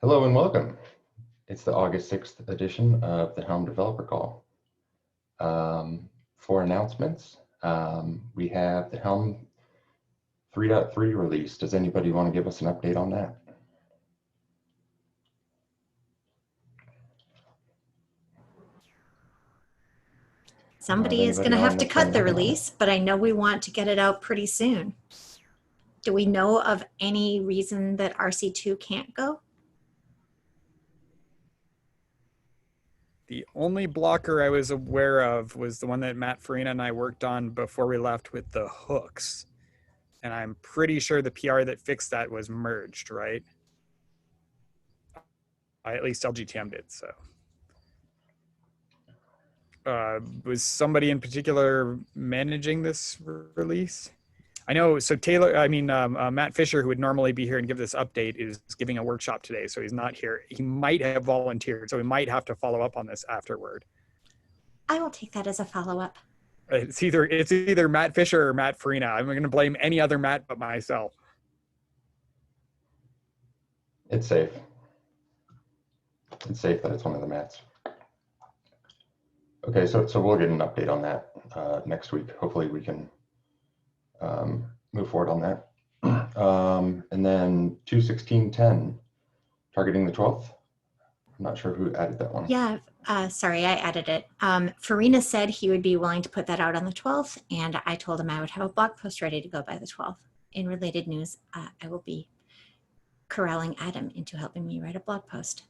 Hello and welcome. It's the August 6th edition of the Helm Developer Call. For announcements, we have the Helm 3.3 release. Does anybody want to give us an update on that? Somebody is going to have to cut the release, but I know we want to get it out pretty soon. Do we know of any reason that RC2 can't go? The only blocker I was aware of was the one that Matt Farina and I worked on before we left with the hooks. And I'm pretty sure the PR that fixed that was merged, right? At least LGTM did, so. Was somebody in particular managing this release? I know, so Matt Fisher, who would normally be here and give this update, is giving a workshop today, so he's not here. He might have volunteered, so we might have to follow up on this afterward. I will take that as a follow-up. It's either Matt Fisher or Matt Farina. I'm going to blame any other Matt but myself. It's safe. It's safe that it's one of the Matts. Okay, so we'll get an update on that next week. Hopefully we can move forward on that. And then 2.16.10, targeting the 12th. I'm not sure who added that one. Yeah, sorry, I added it. Farina said he would be willing to put that out on the 12th, and I told him I would have a blog post ready to go by the 12th. In related news, I will be corralling Adam into helping me write a blog post.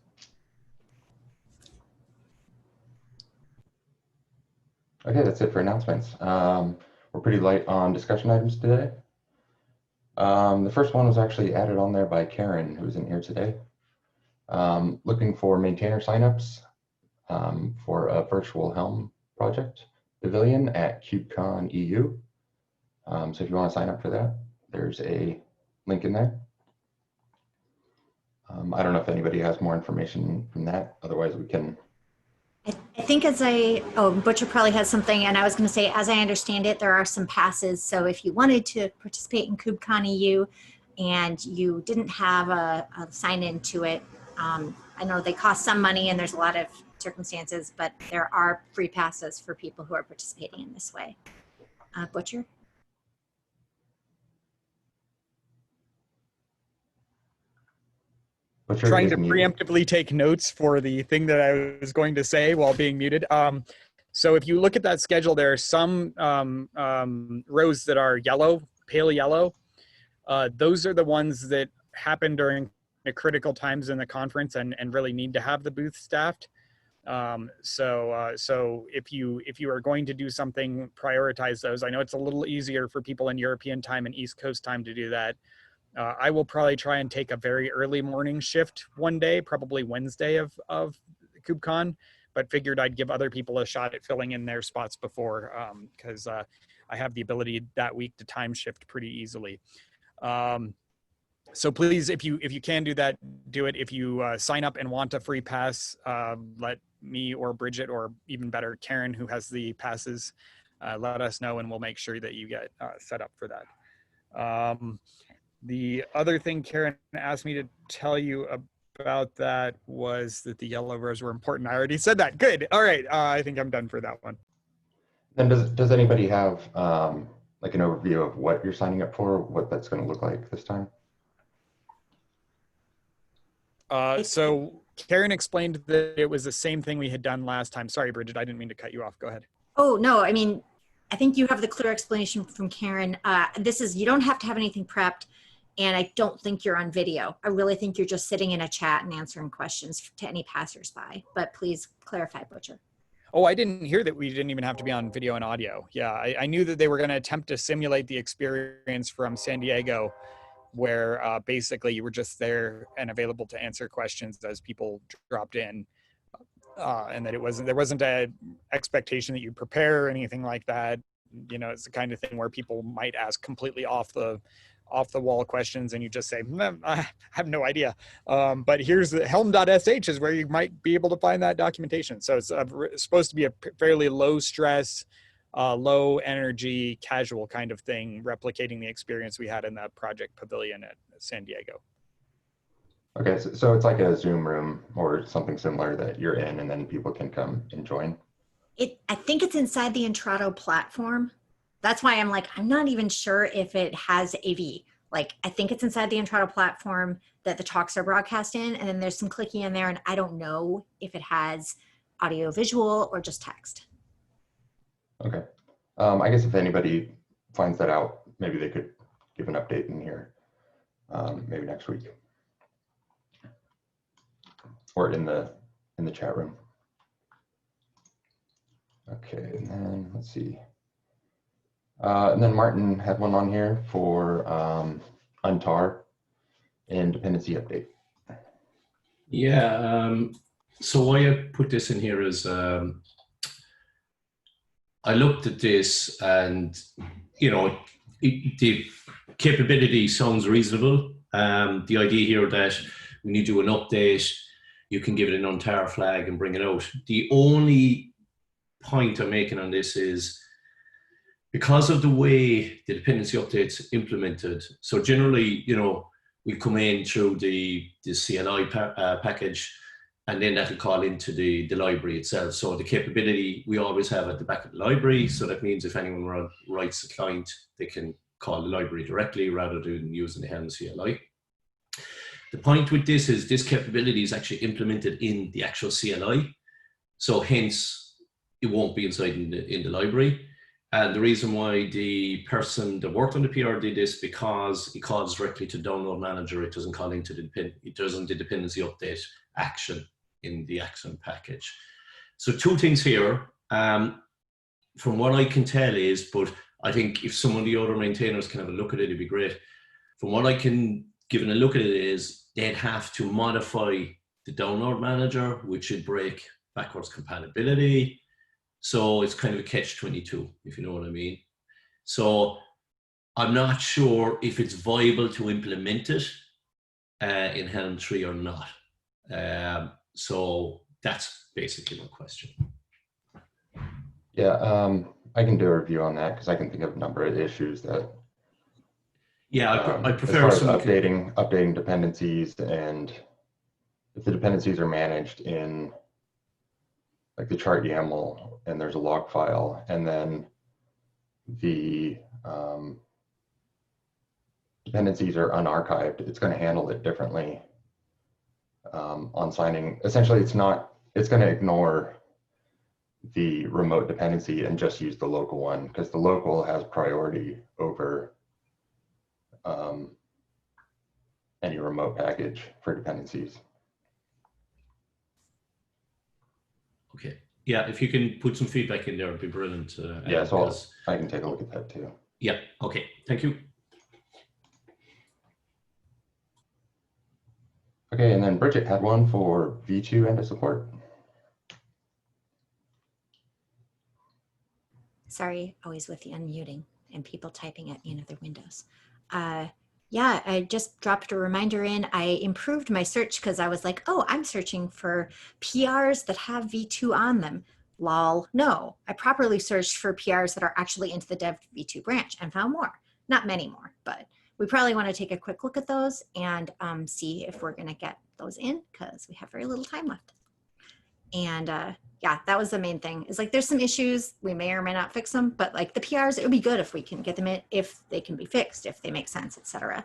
Okay, that's it for announcements. We're pretty light on discussion items today. The first one was actually added on there by Karen, who's in here today. Looking for maintainer signups for a virtual Helm project pavilion at KubeCon EU. So if you want to sign up for that, there's a link in there. I don't know if anybody has more information from that. Otherwise, we can. I think Butcher probably has something, and I was going to say, as I understand it, there are some passes. So if you wanted to participate in KubeCon EU and you didn't have a sign-in to it, I know they cost some money and there's a lot of circumstances, but there are free passes for people who are participating in this way. Butcher? Trying to preemptively take notes for the thing that I was going to say while being muted. So if you look at that schedule, there are some rows that are yellow, pale yellow. Those are the ones that happen during the critical times in the conference and really need to have the booth staffed. So if you are going to do something, prioritize those. I know it's a little easier for people in European time and East Coast time to do that. I will probably try and take a very early morning shift one day, probably Wednesday of KubeCon, but figured I'd give other people a shot at filling in their spots before, because I have the ability that week to time shift pretty easily. So please, if you can do that, do it. If you sign up and want a free pass, let me or Bridget, or even better, Karen, who has the passes, let us know, and we'll make sure that you get set up for that. The other thing Karen asked me to tell you about that was that the yellow rows were important. I already said that. Good. All right. I think I'm done for that one. Then does anybody have like an overview of what you're signing up for, what that's going to look like this time? So Karen explained that it was the same thing we had done last time. Sorry, Bridget, I didn't mean to cut you off. Go ahead. Oh, no, I mean, I think you have the clear explanation from Karen. You don't have to have anything prepped, and I don't think you're on video. I really think you're just sitting in a chat and answering questions to any passersby, but please clarify, Butcher. Oh, I didn't hear that we didn't even have to be on video and audio. Yeah, I knew that they were going to attempt to simulate the experience from San Diego, where basically you were just there and available to answer questions as people dropped in, and that there wasn't an expectation that you prepare or anything like that. You know, it's the kind of thing where people might ask completely off the wall questions and you just say, I have no idea. But here's the helm.sh is where you might be able to find that documentation. So it's supposed to be a fairly low stress, low energy, casual kind of thing, replicating the experience we had in that project pavilion at San Diego. Okay, so it's like a Zoom room or something similar that you're in, and then people can come and join. I think it's inside the Intrado platform. That's why I'm like, I'm not even sure if it has AV. Like, I think it's inside the Intrado platform that the talks are broadcast in, and then there's some clicking in there, and I don't know if it has audio visual or just text. Okay. I guess if anybody finds that out, maybe they could give an update in here, maybe next week, or in the chat room. Okay, and then let's see. And then Martin had one on here for UNTAR and dependency update. Yeah, so why I put this in here is I looked at this and, you know, the capability sounds reasonable. The idea here that when you do an update, you can give it an UNTAR flag and bring it out. The only point I'm making on this is because of the way the dependency updates implemented. So generally, you know, we come in through the CLI package, and then that'll call into the library itself. So the capability we always have at the back of the library. So that means if anyone writes a client, they can call the library directly rather than using the Helm CLI. The point with this is this capability is actually implemented in the actual CLI. So hence, it won't be inside in the library. And the reason why the person that worked on the PR did this, because it calls directly to download manager, it doesn't call into it doesn't the dependency update action in the action package. So two things here, from what I can tell is, but I think if some of the other maintainers can have a look at it, it'd be great. From what I can, given a look at it is, they'd have to modify the download manager, which should break backwards compatibility. So it's kind of a catch-22, if you know what I mean. So I'm not sure if it's viable to implement it in Helm 3 or not. So that's basically my question. Yeah, I can do a review on that because I can think of a number of issues that. Yeah, I prefer as far as updating dependencies, and if the dependencies are managed in like the chart YAML and there's a log file, and then the dependencies are unarchived, it's going to handle it differently on signing. Essentially, it's going to ignore the remote dependency and just use the local one because the local has priority over any remote package for dependencies. Okay. Yeah, if you can put some feedback in there, it'd be brilliant. Yeah, so I can take a look at that too. Yeah, okay. Thank you. Okay, and then Bridget had one for V2 end of support. Sorry, always with the unmuting and people typing at me in other windows. Yeah, I just dropped a reminder in. I improved my search because I was like, oh, I'm searching for PRs that have V2 on them. Lol, no, I properly searched for PRs that are actually into the dev V2 branch and found more. Not many more, but we probably want to take a quick look at those and see if we're going to get those in because we have very little time left. And yeah, that was the main thing. Is like there's some issues, we may or may not fix them, but like the PRs, it would be good if we can get them in, if they can be fixed, if they make sense, etc.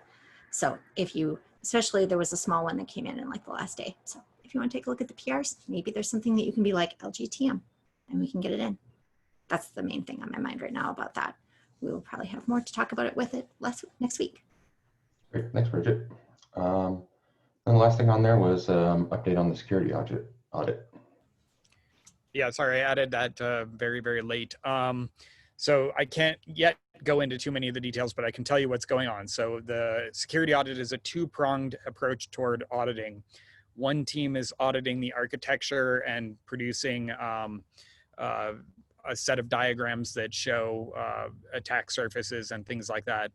So if you, especially there was a small one that came in like the last day. So if you want to take a look at the PRs, maybe there's something that you can be like LGTM and we can get it in. That's the main thing on my mind right now about that. We will probably have more to talk about it with it next week. Great, thanks, Bridget. And the last thing on there was update on the security audit. Yeah, sorry, I added that very, very late. So I can't yet go into too many of the details, but I can tell you what's going on. So the security audit is a two-pronged approach toward auditing. One team is auditing the architecture and producing a set of diagrams that show attack surfaces and things like that.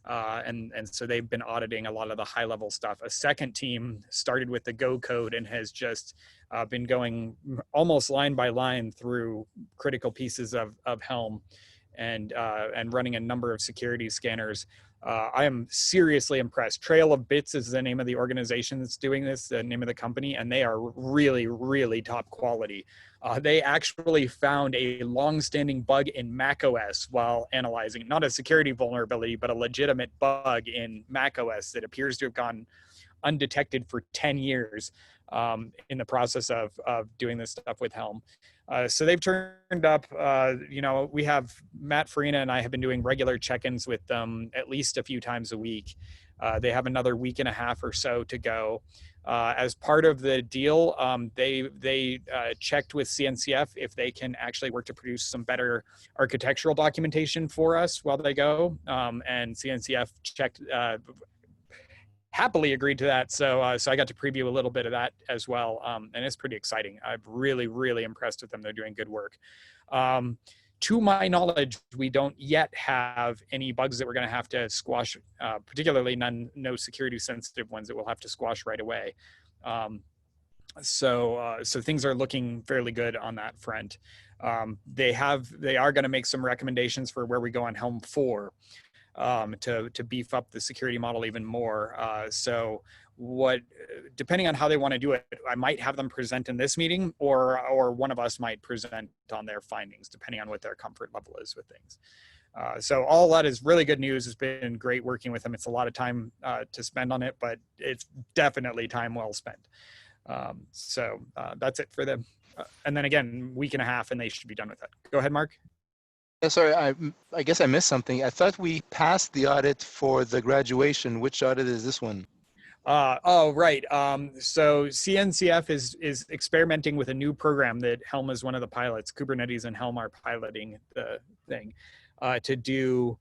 And so they've been auditing a lot of the high level stuff. A second team started with the Go code and has just been going almost line by line through critical pieces of Helm and running a number of security scanners. I am seriously impressed. Trail of Bits is the name of the organization that's doing this, the name of the company, and they are really, really top quality. They actually found a long-standing bug in macOS while analyzing, not a security vulnerability, but a legitimate bug in macOS that appears to have gone undetected for 10 years in the process of doing this stuff with Helm. So they've turned up, we have Matt Farina and I have been doing regular check-ins with them at least a few times a week. They have another week and a half or so to go. As part of the deal, they checked with CNCF if they can actually work to produce some better architectural documentation for us while they go. And CNCF checked, happily agreed to that. So I got to preview a little bit of that as well. And it's pretty exciting. I'm really, really impressed with them. They're doing good work. To my knowledge, we don't yet have any bugs that we're going to have to squash, particularly no security sensitive ones that we'll have to squash right away. So things are looking fairly good on that front. They are going to make some recommendations for where we go on Helm 4. To beef up the security model even more. So depending on how they want to do it, I might have them present in this meeting, or one of us might present on their findings, depending on what their comfort level is with things. So all that is really good news. It's been great working with them. It's a lot of time to spend on it, but it's definitely time well spent. So that's it for them. And then again, week and a half, and they should be done with it. Go ahead, Mark. Yeah, sorry, I guess I missed something. I thought we passed the audit for the graduation. Which audit is this one? Right. So CNCF is experimenting with a new program that Helm is one of the pilots. Kubernetes and Helm are piloting the thing to do.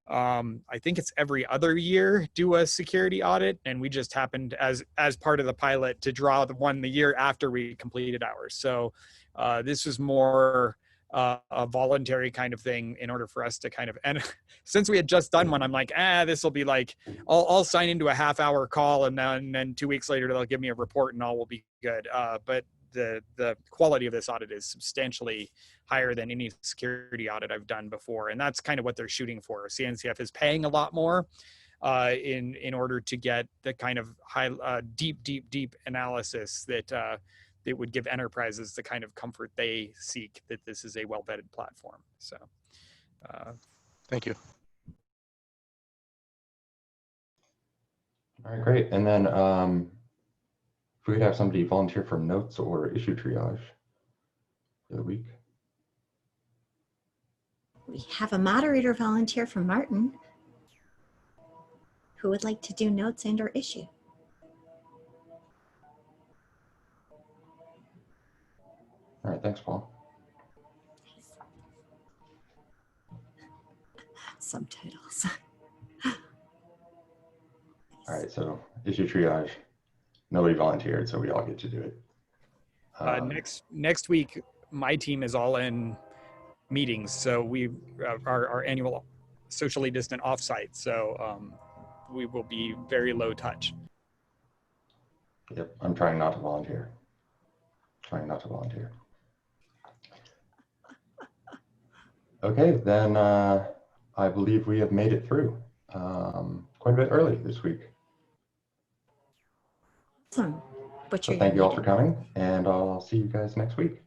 I think it's every other year do a security audit, and we just happened as part of the pilot to draw the one the year after we completed ours. So this was more a voluntary kind of thing in order for us to kind of, and since we had just done one, I'm like, this will be like, I'll sign into a half-hour call, and then 2 weeks later they'll give me a report and all will be good. But the quality of this audit is substantially higher than any security audit I've done before, and that's kind of what they're shooting for. CNCF is paying a lot more in order to get the kind of high, deep analysis that it would give enterprises the kind of comfort they seek, that this is a well-vetted platform. So, Thank you. All right, great. And then if we could have somebody volunteer for notes or issue triage for the week. We have a moderator volunteer from Martin who would like to do notes and or issue. All right, thanks, Paul. Subtitles. All right, so issue triage. Nobody volunteered, so we all get to do it. Next week, my team is all in meetings, so we our annual socially distant offsite. So we will be very low touch. Yep, I'm trying not to volunteer. Okay, then I believe we have made it through quite a bit early this week. Awesome. So thank you all for coming, and I'll see you guys next week.